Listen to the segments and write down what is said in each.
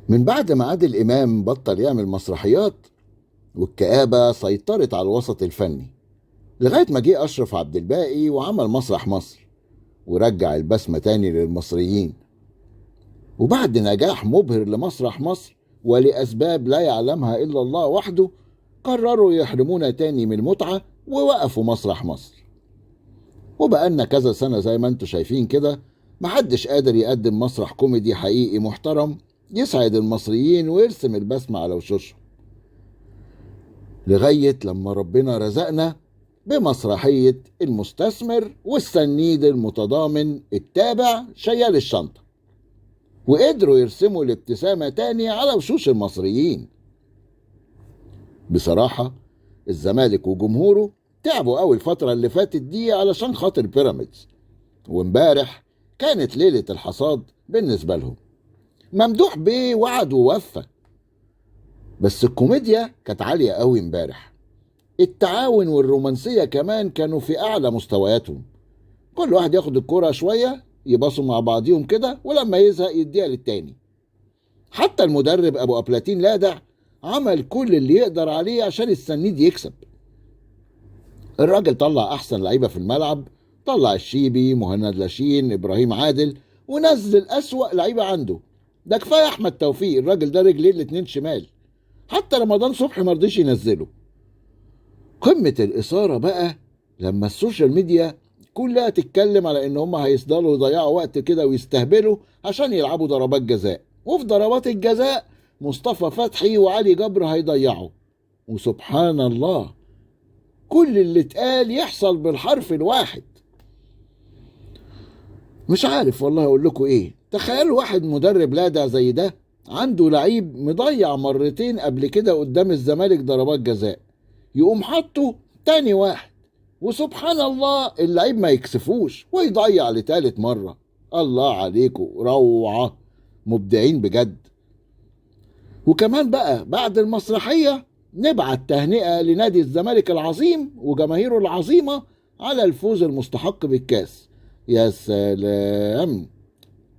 من بعد ما عادل إمام بطل يعمل مسرحيات، والكآبة سيطرت على الوسط الفني لغاية ما جه أشرف عبد الباقي وعمل مسرح مصر ورجع البسمة تاني للمصريين. وبعد نجاح مبهر لمسرح مصر ولأسباب لا يعلمها إلا الله وحده، قرروا يحرمونا تاني من المتعة ووقفوا مسرح مصر. وبقالنا كذا سنة زي ما انتوا شايفين كده، محدش قادر يقدم مسرح كوميدي حقيقي محترم يسعد المصريين ويرسم البسمة على وشوشهم، لغاية لما ربنا رزقنا بمسرحية المستثمر والسنيد المتضامن التابع شيال الشنطة، وقدروا يرسموا الابتسامة تاني على وشوش المصريين. بصراحة الزمالك وجمهوره تعبوا قوي الفترة اللي فاتت دي علشان خاطر بيراميدز، وامبارح كانت ليلة الحصاد بالنسبة لهم. ممدوح بيه وعد ووفى، بس الكوميديا كانت عالية قوي امبارح. التعاون والرومانسية كمان كانوا في أعلى مستوياتهم. كل واحد ياخد الكرة شوية يباصوا مع بعضيهم كده، ولما يزهق يديها للتاني. حتى المدرب أبو أبلاتين لادع عمل كل اللي يقدر عليه عشان السنيد يكسب. الراجل طلع أحسن لعيبة في الملعب، طلع الشيبي، مهند لاشين، إبراهيم عادل، ونزل أسوأ لعيبة عنده. ده كفاية أحمد توفيق، الراجل ده رجليه الاتنين شمال. حتى رمضان صبحي مرضيش ينزله. قمة الإثارة بقى لما السوشيال ميديا كلها تتكلم على إن هم هيفضلوا يضيعوا وقت كده ويستهبلوا عشان يلعبوا ضربات جزاء، وفي ضربات الجزاء مصطفى فتحي وعلي جبر هيضيعوا. وسبحان الله، كل اللي اتقال يحصل بالحرف الواحد. مش عارف والله اقول لكم ايه. تخيلوا واحد مدرب لادع زي ده عنده لعيب مضيع مرتين قبل كده قدام الزمالك ضربات جزاء، يقوم حطه تاني واحد، وسبحان الله اللعيب ما يكسفوش ويضيع لتالت مرة. الله عليكم، روعة، مبدعين بجد. وكمان بقى بعد المسرحية نبعت تهنئة لنادي الزمالك العظيم وجماهيره العظيمة على الفوز المستحق بالكاس. يا سلام،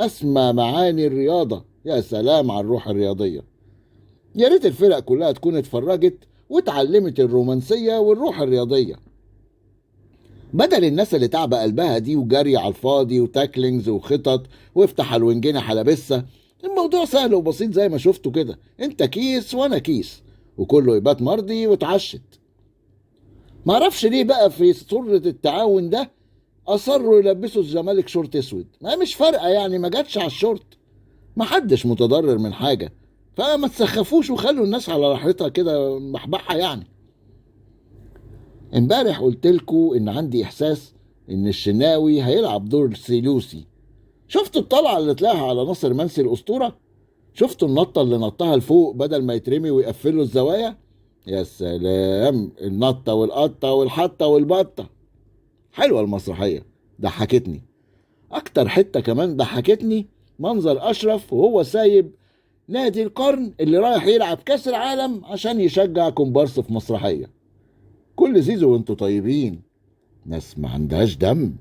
أسمى معاني الرياضة، يا سلام على الروح الرياضية. يا ريت الفرق كلها تكون اتفرجت واتعلمت الرومانسية والروح الرياضية، بدل الناس اللي تعب قلبها دي وجري على الفاضي وتاكلينجز وخطط وافتح على الونجينة حلبسة. الموضوع سهل وبسيط زي ما شفتوا كده، انت كيس وانا كيس وكله يبات مرضي وتعشت. معرفش ليه بقى في سرة التعاون ده اصروا يلبسوا الزمالك شورت اسود. ما مش فارقة يعني، ما جاتش على الشورت، محدش متضرر من حاجة. فما تسخفوش وخلوا الناس على راحتها كده محبحة يعني. امبارح قلت لكم ان عندي احساس ان الشناوي هيلعب دور سيلوسي. شفتوا الطلعة اللي طلعها على ناصر منسي الاسطورة؟ شفتوا النطة اللي نطها لفوق بدل ما يترمي ويقفلوا الزوايا؟ يا سلام، النطة والقطة والحطة والبطة. حلوة المسرحية، ضحكتني. اكتر حتة كمان ضحكتني منظر اشرف وهو سايب نادي القرن اللي رايح يلعب كاس العالم عشان يشجع كومبارس في مسرحية. كل زيزو وانتوا طيبين، ناس ما عندهاش دم.